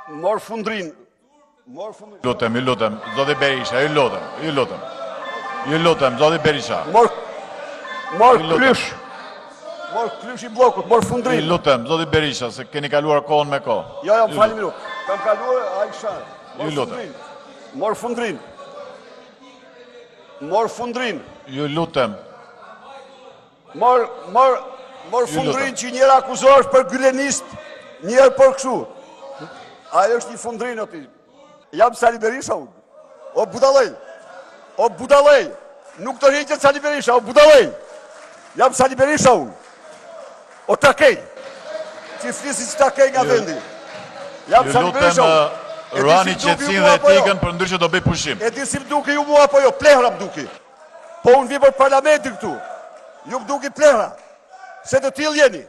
Mor fundrin. Lutem, zoti Berisha, ju lutem, zoti Berisha. Mor klysh. Mor klysh I bllokut, mor fundrin. Ju lutem, zoti Berisha, se keni kaluar kohën me kohë. Jo, më falni minut. Kam kaluar Aisha. Ju lutem. Mor fundrin. Mor fundrin. Ju lutem. Mor fundrin që njëra akuzohesh për gylenist, njërë për kështu. Ajo është një fundrin o ti. Jam Sali Berisha unë. O budalej. Nuk të rriqet Sali Berisha, o budalej. Jam Sali Berisha unë. O takej. Që flisi që takej nga vendi. Jam Sali Berisha unë. Ruani qetësinë dhe etikën, për ndryshe do bëj pushim. E di si më duke ju mua apo jo, plehra më duke. Po unë vi për parlamentin këtu. Ju më duke plehra. Se të tillë jeni.